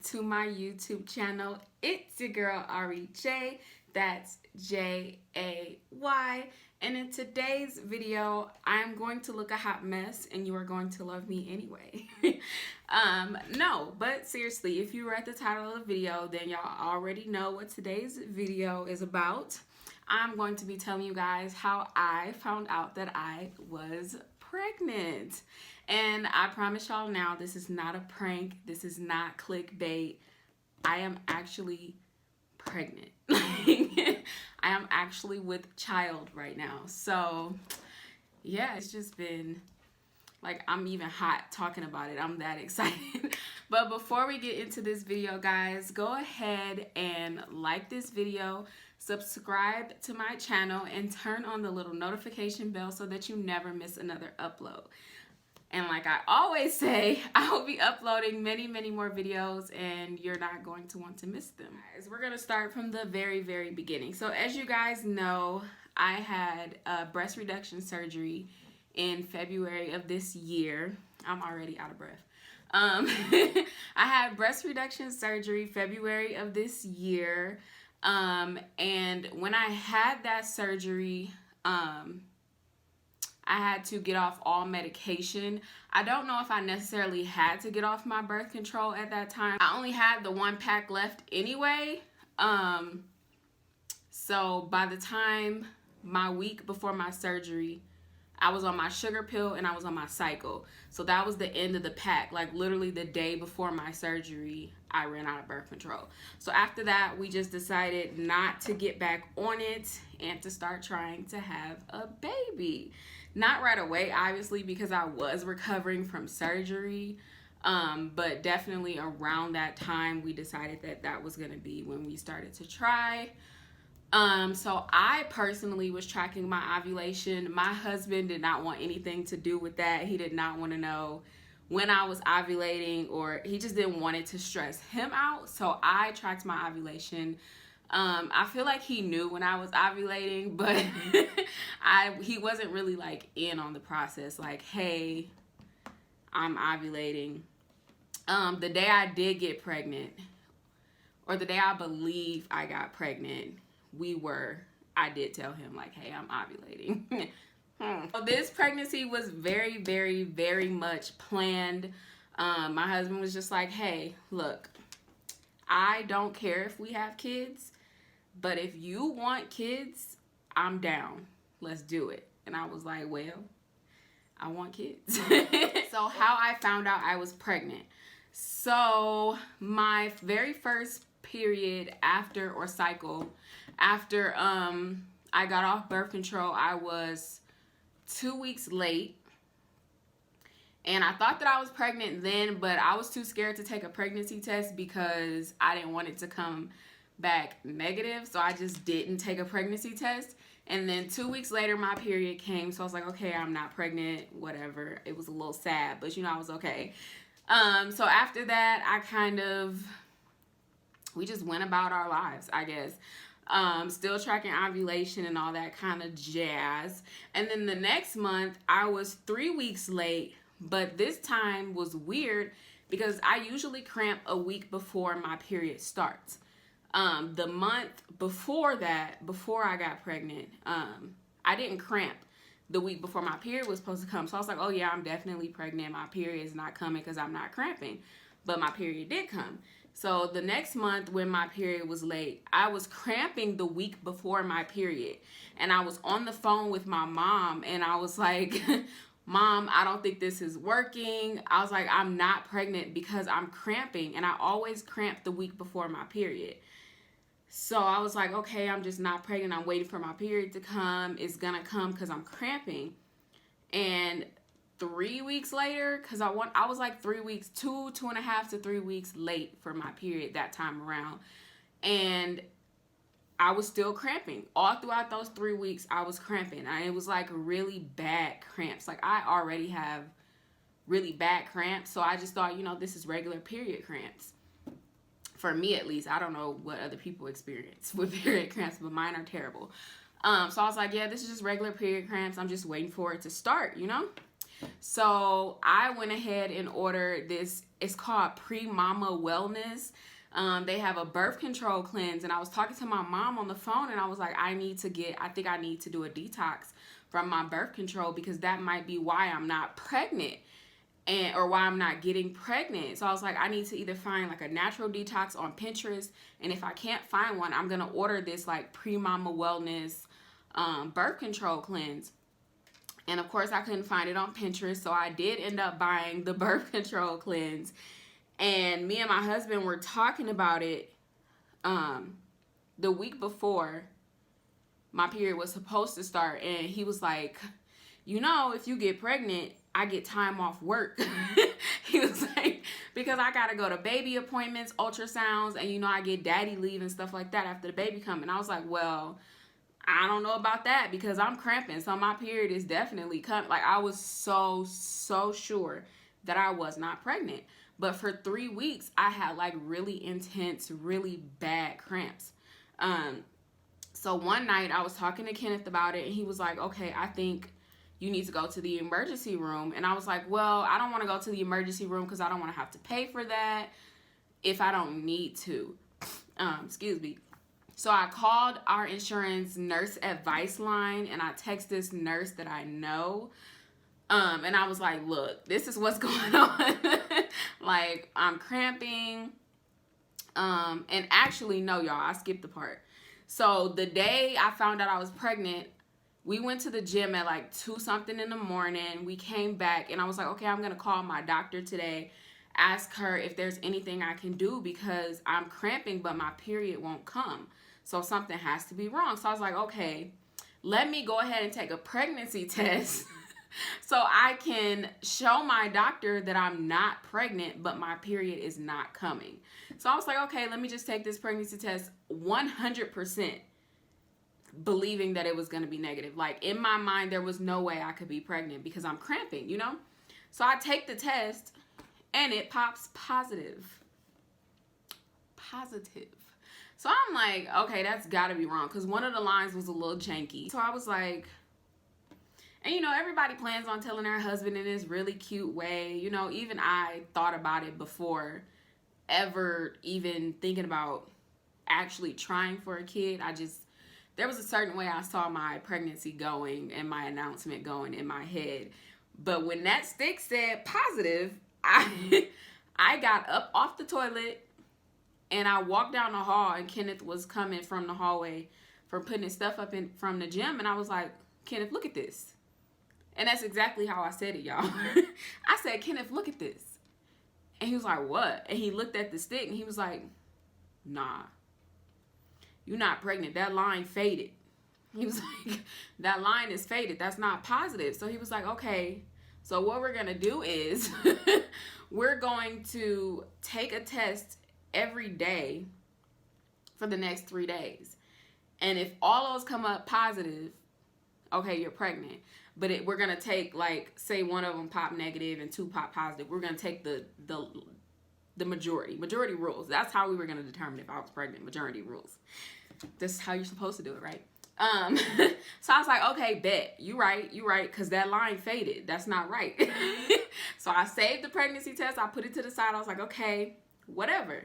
to my YouTube channel. It's your girl Ari J. That's J-A-Y. And in today's video, I'm going to look a hot mess and you are going to love me anyway. No, but seriously, if you read the title of the video, then y'all already know what today's video is about. I'm going to be telling you guys how I found out that I was pregnant. And I promise y'all now, this is not a prank. This is not clickbait. I am actually pregnant. I am actually with child right now. So yeah, it's just been like, I'm even hot talking about it. I'm that excited. But before we get into this video, guys, go ahead and like this video, subscribe to my channel, and turn on the little notification bell so that you never miss another upload. And like I always say, I will be uploading many, many more videos and you're not going to want to miss them. Guys, we're going to start from the very, very beginning. So as you guys know, I had breast reduction surgery in February of this year. I'm already out of breath. I had breast reduction surgery February of this year. And when I had that surgery, I had to get off all medication. I don't know if I necessarily had to get off my birth control at that time. I only had the 1 pack left anyway. So by the time my week before my surgery, I was on my sugar pill and I was on my cycle. So that was the end of the pack. Like literally the day before my surgery, I ran out of birth control. So after that, we just decided not to get back on it and to start trying to have a baby. Not right away, obviously, because I was recovering from surgery. But definitely around that time, we decided that that was going to be when we started to try. So I personally was tracking my ovulation. My husband did not want anything to do with that. He did not want to know when I was ovulating, or he just didn't want it to stress him out. So I tracked my ovulation. I feel like he knew when I was ovulating, but he wasn't really like in on the process. Like, hey, I'm ovulating. The day I did get pregnant, or the day I believe I got pregnant, I did tell him like, hey, I'm ovulating. So this pregnancy was very, very, very much planned. My husband was just like, hey, look, I don't care if we have kids, but if you want kids, I'm down. Let's do it. And I was like, well, I want kids. So how I found out I was pregnant. So my very first period after I got off birth control, I was 2 weeks late. And I thought that I was pregnant then, but I was too scared to take a pregnancy test because I didn't want it to come back negative. So I just didn't take a pregnancy test. And then 2 weeks later, my period came. So I was like, okay, I'm not pregnant, whatever. It was a little sad, but you know, I was okay. So after that, we just went about our lives, I guess. Still tracking ovulation and all that kind of jazz. And then the next month, I was 3 weeks late. But this time was weird because I usually cramp a week before my period starts. The month before that, before I got pregnant, I didn't cramp the week before my period was supposed to come. So I was like, oh yeah, I'm definitely pregnant. My period is not coming because I'm not cramping. But my period did come. So the next month when my period was late, I was cramping the week before my period. And I was on the phone with my mom and I was like, Mom, I don't think this is working. I was like, I'm not pregnant because I'm cramping. And I always cramp the week before my period. So I was like, okay, I'm just not pregnant. I'm waiting for my period to come. It's going to come because I'm cramping. And 3 weeks later, because I was like 3 weeks, 2.5 to 3 weeks late for my period that time around. And I was still cramping. All throughout those 3 weeks, I was cramping. And it was like really bad cramps. Like I already have really bad cramps. So I just thought, you know, this is regular period cramps. For me, at least. I don't know what other people experience with period cramps, but mine are terrible. So I was like, yeah, this is just regular period cramps. I'm just waiting for it to start, you know? So I went ahead and ordered this It's called Pre-Mama Wellness. They have a birth control cleanse, and I was talking to my mom on the phone, and I was like, I think I need to do a detox from my birth control, because that might be why I'm not pregnant, or why I'm not getting pregnant. So I was like, I need to either find like a natural detox on Pinterest, and if I can't find one, I'm gonna order this like Pre-Mama Wellness birth control cleanse. And of course I couldn't find it on Pinterest, so I did end up buying the birth control cleanse. And me and my husband were talking about it the week before my period was supposed to start, and he was like, you know, if you get pregnant, I get time off work. He was like, because I gotta go to baby appointments, ultrasounds, and you know, I get daddy leave and stuff like that after the baby come. And I was like, well, I don't know about that, because I'm cramping, so my period is definitely coming. Like, I was so sure that I was not pregnant. But for 3 weeks, I had like really intense, really bad cramps. So one night I was talking to Kenneth about it, and he was like, okay, I think you need to go to the emergency room. And I was like, well, I don't want to go to the emergency room because I don't want to have to pay for that if I don't need to. Excuse me. So I called our insurance nurse advice line, and I text this nurse that I know. And I was like, look, this is what's going on. Like, I'm cramping. And actually, no, y'all, I skipped the part. So the day I found out I was pregnant, we went to the gym at like 2 something in the morning. We came back, and I was like, okay, I'm going to call my doctor today, ask her if there's anything I can do, because I'm cramping, but my period won't come. So something has to be wrong. So I was like, okay, let me go ahead and take a pregnancy test so I can show my doctor that I'm not pregnant, but my period is not coming. So I was like, okay, let me just take this pregnancy test, 100% believing that it was going to be negative. Like, in my mind, there was no way I could be pregnant because I'm cramping, you know? So I take the test, and it pops positive. Positive. So I'm like, okay, that's got to be wrong, because one of the lines was a little janky. So I was like, and you know, everybody plans on telling their husband in this really cute way. You know, even I thought about it before ever even thinking about actually trying for a kid. There was a certain way I saw my pregnancy going and my announcement going in my head. But when that stick said positive, I got up off the toilet, and I walked down the hall, and Kenneth was coming from the hallway from putting his stuff up from the gym. And I was like, Kenneth, look at this. And that's exactly how I said it, y'all. I said, Kenneth, look at this. And he was like, what? And he looked at the stick, and he was like, nah, you're not pregnant. That line faded. He was like, that line is faded. That's not positive. So he was like, okay, so what we're going to do is we're going to take a test every day for the next 3 days. And if all those come up positive, okay, you're pregnant. But we're going to take, like, say one of them pop negative and 2 pop positive. We're going to take the majority rules. That's how we were going to determine if I was pregnant. Majority rules. This is how you're supposed to do it, right? So I was like, okay, bet. You right, because that line faded. That's not right. So I saved the pregnancy test. I put it to the side. I was like, okay, whatever.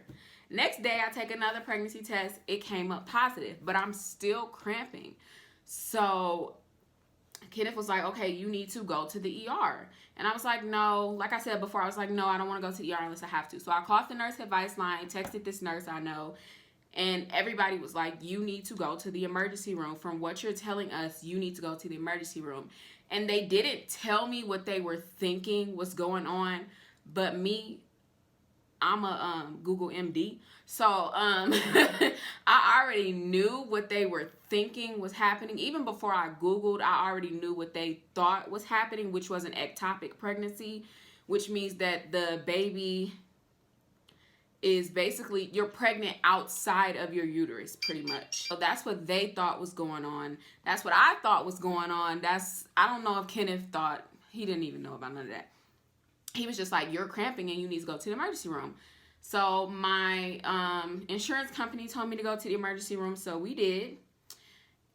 Next day, I take another pregnancy test. It came up positive, but I'm still cramping. So Kenneth was like, okay, you need to go to the ER. And I was like, no. Like I said before, I was like, no, I don't want to go to the ER unless I have to. So I called the nurse advice line, texted this nurse I know, and everybody was like, you need to go to the emergency room. From what you're telling us, you need to go to the emergency room. And they didn't tell me what they were thinking was going on, but me, I'm a Google MD. So I already knew what they were thinking was happening. Even before I Googled, I already knew what they thought was happening, which was an ectopic pregnancy, which means that the baby is basically, you're pregnant outside of your uterus, pretty much. So that's what they thought was going on. That's what I thought was going on. I don't know if Kenneth thought, he didn't even know about none of that. He was just like, you're cramping and you need to go to the emergency room. So my insurance company told me to go to the emergency room, so we did.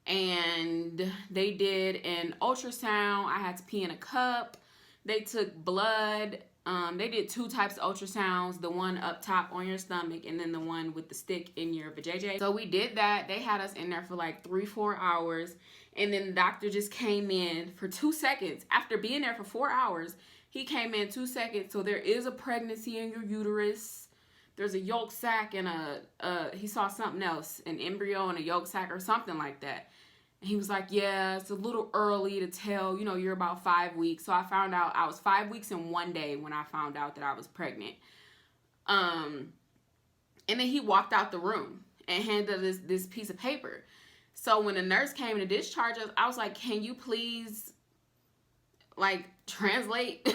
And they did an ultrasound. I had to pee in a cup. They took blood. They did 2 types of ultrasounds, the one up top on your stomach and then the one with the stick in your vajayjay. So we did that. They had us in there for like 3-4 hours. And then the doctor just came in for 2 seconds. After being there for 4 hours, he came in 2 seconds. So there is a pregnancy in your uterus. There's a yolk sac and he saw something else, an embryo and a yolk sac or something like that. And he was like, yeah, it's a little early to tell, you know, you're about 5 weeks. So I found out I was 5 weeks and 1 day when I found out that I was pregnant. And then he walked out the room and handed us this piece of paper. So when the nurse came to discharge us, I was like, can you please, like, translate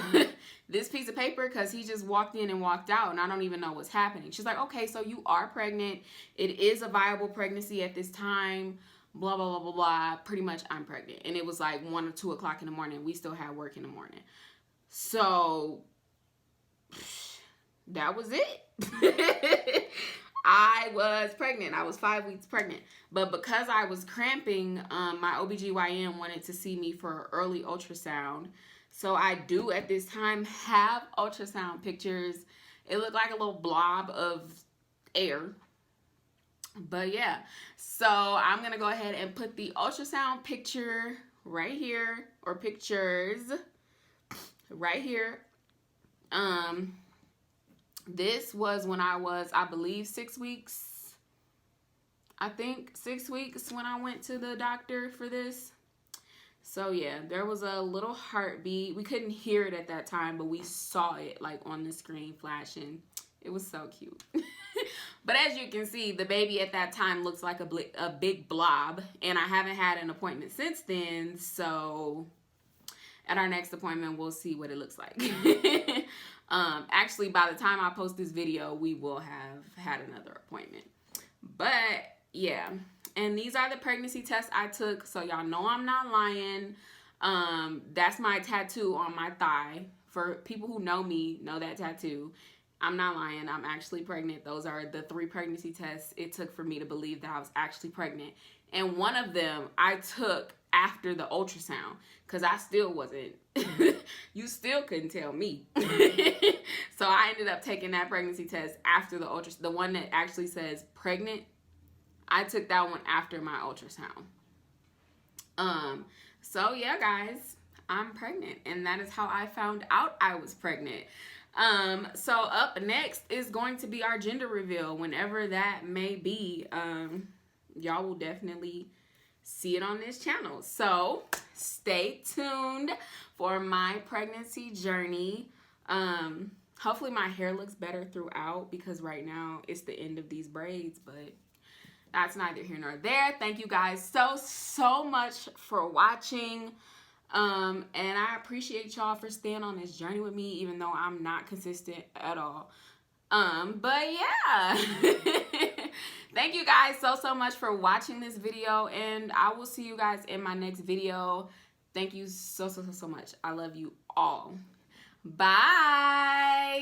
this piece of paper? Because he just walked in and walked out and I don't even know what's happening. She's like, okay, so you are pregnant. It is a viable pregnancy at this time. Blah, blah, blah, blah, blah. Pretty much I'm pregnant. And it was like 1 or 2 o'clock in the morning. We still had work in the morning. So that was it. I was pregnant. I was 5 weeks pregnant. But because I was cramping, my OBGYN wanted to see me for an early ultrasound. So I do at this time have ultrasound pictures. It looked like a little blob of air. But yeah, so I'm going to go ahead and put the ultrasound picture right here, or pictures right here. This was when I was, I believe, 6 weeks. I think 6 weeks when I went to the doctor for this. So yeah, there was a little heartbeat. We couldn't hear it at that time, but we saw it like on the screen flashing. It was so cute. But as you can see, the baby at that time looks like a big blob. And I haven't had an appointment since then. So at our next appointment, we'll see what it looks like. Actually, by the time I post this video, we will have had another appointment. But yeah. And these are the pregnancy tests I took. So y'all know I'm not lying. That's my tattoo on my thigh. For people who know me, know that tattoo. I'm not lying. I'm actually pregnant. Those are the 3 pregnancy tests it took for me to believe that I was actually pregnant. And one of them I took after the ultrasound because I still wasn't. You still couldn't tell me. So I ended up taking that pregnancy test after the ultrasound. The one that actually says pregnant, I took that one after my ultrasound. So yeah, guys, I'm pregnant. And that is how I found out I was pregnant. So up next is going to be our gender reveal, whenever that may be. Y'all will definitely see it on this channel. So stay tuned for my pregnancy journey. Hopefully my hair looks better throughout because right now it's the end of these braids, but that's neither here nor there. Thank you guys so much for watching. And I appreciate y'all for staying on this journey with me, even though I'm not consistent at all. But yeah, thank you guys so much for watching this video, and I will see you guys in my next video. Thank you so much. I love you all. Bye.